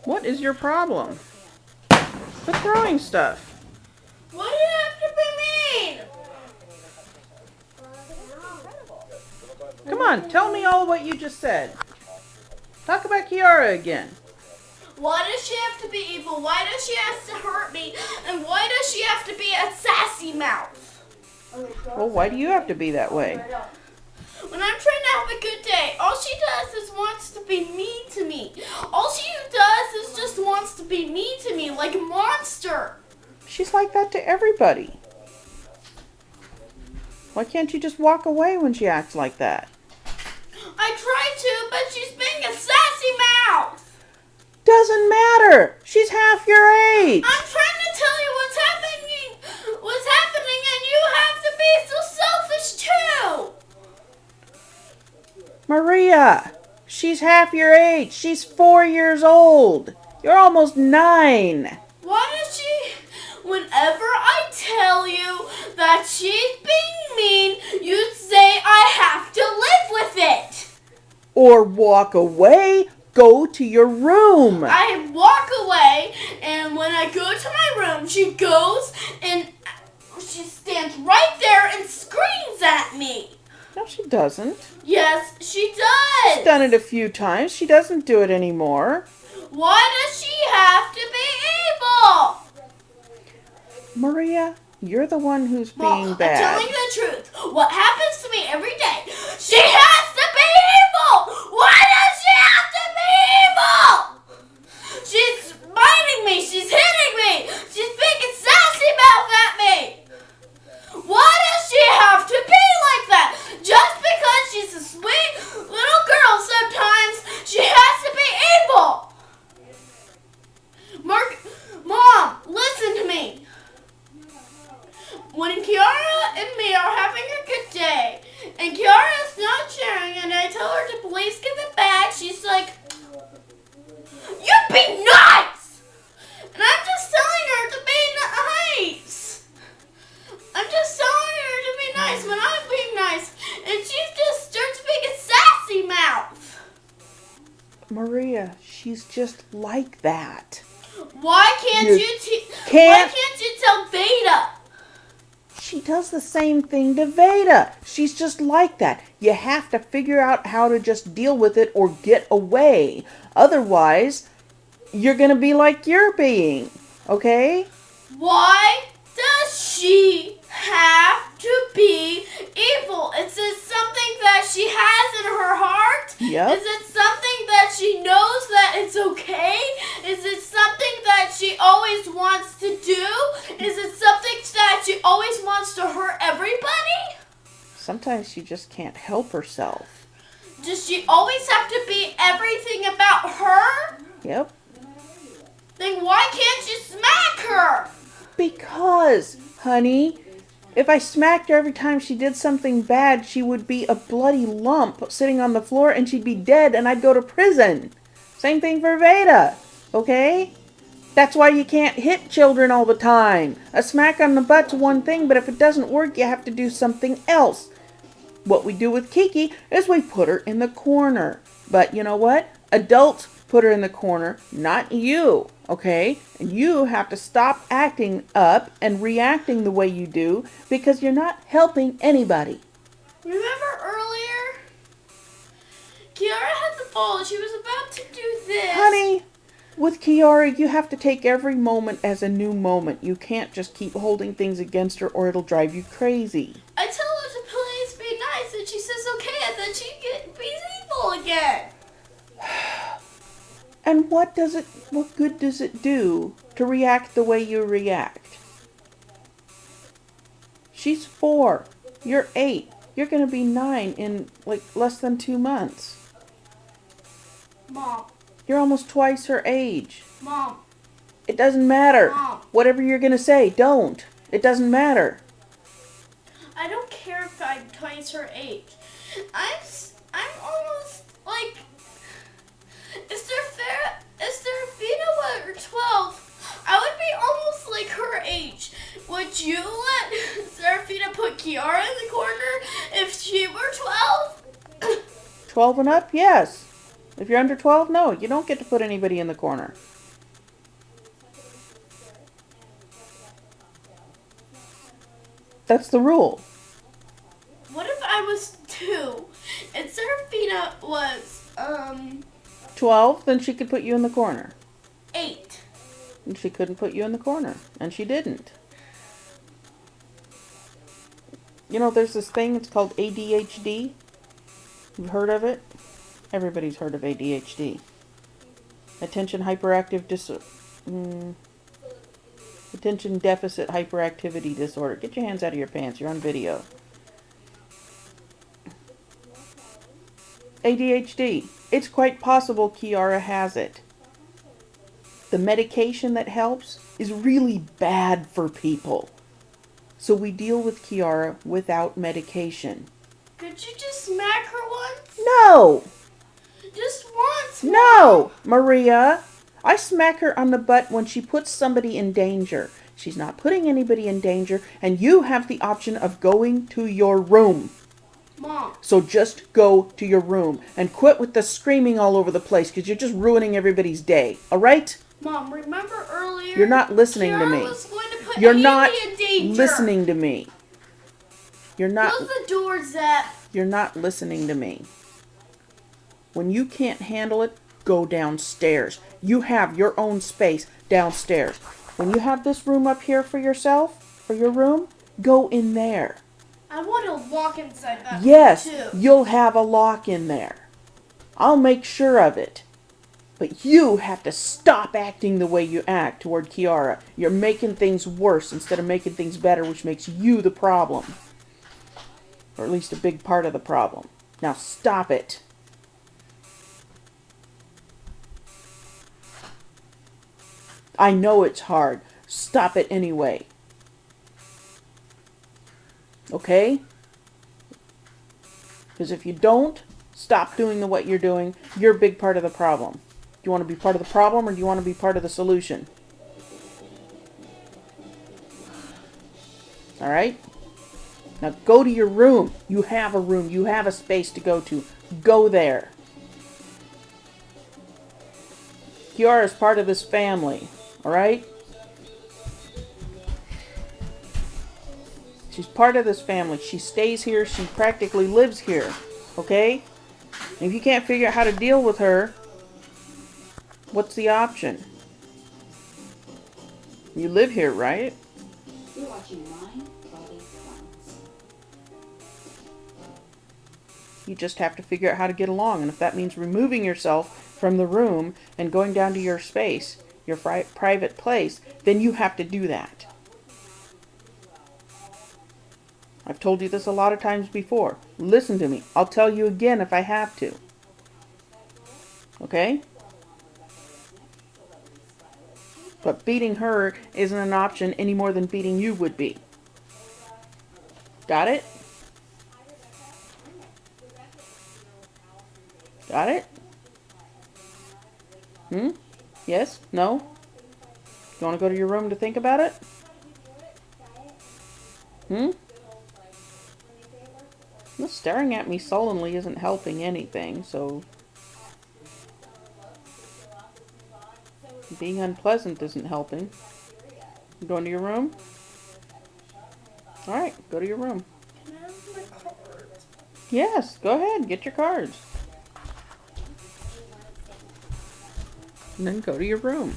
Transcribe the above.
What is your problem? Quit throwing stuff. Why do you have to be mean? Come on, tell me all what you just said. Talk about Kiara again. Why does she have to be evil? Why does she have to hurt me? And why does she have to be a sassy mouth? Well, why do you have to be that way? When I'm trying to have a good day, all she does is wants to be mean to me. All she does is just wants to be mean to me like a monster. She's like that to everybody. Why can't you just walk away when she acts like that? I try to, but she's being a sassy mouth. Doesn't matter. She's half your age. I'm trying to tell you what's happening, and you have to be so selfish too. Maria, she's half your age. She's 4 years old. You're almost 9. Why does she, whenever I tell you that she's being mean, you say I have to live with it? Or walk away. Go to your room. I walk away, and when I go to my room, she goes and she stands right there and screams at me. No, she doesn't. Yes, she does. She's done it a few times. She doesn't do it anymore. Why does she have to be evil? Maria, you're the one who's Mom, being bad. I'm telling the truth. What happens to me every day? She has to be evil. Why does she have to be evil? She's biting me. She's hitting me. She's being a sassy mouth at me. Why does she have to be like that? Just because she's a sweet little girl sometimes, she has to be evil. Mom, listen to me. When Kiara and me are having a good day, and Kiara's not sharing, and I tell her to please give it back, she's like, "You be nice!" And I'm just telling her to be nice. I'm just telling her to be nice when I'm being nice, and she just starts being a sassy mouth. Maria, she's just like that. Why can't You Why can't you tell Veda? She does the same thing to Veda. She's just like that. You have to figure out how to just deal with it or get away. Otherwise, you're going to be like you're being. Okay? Why does she have to be evil? Is it something that she has in her heart? Yep. Is it something that she knows that it's okay? Is it something that she always wants to do? Is it something that she always wants to hurt everybody? Sometimes she just can't help herself. Does she always have to be everything about her? Yep. Then why can't you smack her? Because, honey, if I smacked her every time she did something bad, she would be a bloody lump sitting on the floor and she'd be dead and I'd go to prison. Same thing for Veda, okay? That's why you can't hit children all the time. A smack on the butt's one thing, but if it doesn't work, you have to do something else. What we do with Kiki is we put her in the corner. But you know what? Adults put her in the corner, not you, okay? And you have to stop acting up and reacting the way you do because you're not helping anybody. Remember earlier? Kiara had the ball. She was about to do this. Honey, with Kiara, you have to take every moment as a new moment. You can't just keep holding things against her or it'll drive you crazy. I tell her to please be nice and she says okay and then she be evil again. And what good does it do to react the way you react? She's 4. You're 8. You're going to be 9 in like less than 2 months. Mom. You're almost twice her age. Mom. It doesn't matter. Mom. Whatever you're going to say, don't. It doesn't matter. I don't care if I'm twice her age. I'm almost like, is there Vita or 12? I would be almost like her age. Would you let Serafina put Kiara in the corner if she were 12? 12 and up? Yes. If you're under 12, no, you don't get to put anybody in the corner. That's the rule. What if I was 2 and Serafina was 12, then she could put you in the corner. 8? And she couldn't put you in the corner. And she didn't. You know, there's this thing, it's called ADHD. You've heard of it? Everybody's heard of ADHD. Attention deficit hyperactivity disorder. Get your hands out of your pants. You're on video. ADHD. It's quite possible Kiara has it. The medication that helps is really bad for people. So we deal with Kiara without medication. Could you just smack her once? No! Just once? No! Maria, I smack her on the butt when she puts somebody in danger. She's not putting anybody in danger, and you have the option of going to your room. Mom. So just go to your room and quit with the screaming all over the place because you're just ruining everybody's day. All right? Mom, remember earlier? You're not listening to me. Was going to put You're Amy not in danger. listening to me. You're not. Close the door, Zep. You're not listening to me. When you can't handle it, go downstairs. You have your own space downstairs. When you have this room up here for yourself, for your room, go in there. I want to walk inside that Yes, room too. you'll have a lock in there. I'll make sure of it. But you have to stop acting the way you act toward Kiara. You're making things worse instead of making things better, which makes you the problem. Or at least a big part of the problem. Now stop it. I know it's hard. Stop it anyway. Okay? Because if you don't stop doing what you're doing, you're a big part of the problem. Do you want to be part of the problem or do you want to be part of the solution? Alright? Now go to your room. You have a room. You have a space to go to. Go there. Kiara is part of this family. Alright? She's part of this family. She stays here. She practically lives here. Okay? And if you can't figure out how to deal with her, what's the option? You live here, right? You're watching Mind, Body, Minds. You just have to figure out how to get along. And if that means removing yourself from the room and going down to your space, your private place, then you have to do that. I've told you this a lot of times before. Listen to me. I'll tell you again if I have to. Okay? But beating her isn't an option any more than beating you would be. Got it? Got it? Yes? No? You want to go to your room to think about it? Well, staring at me sullenly isn't helping anything, so being unpleasant isn't helping. You going to your room? Alright, go to your room. Can I have my cards? Yes, go ahead, get your cards. And then go to your room.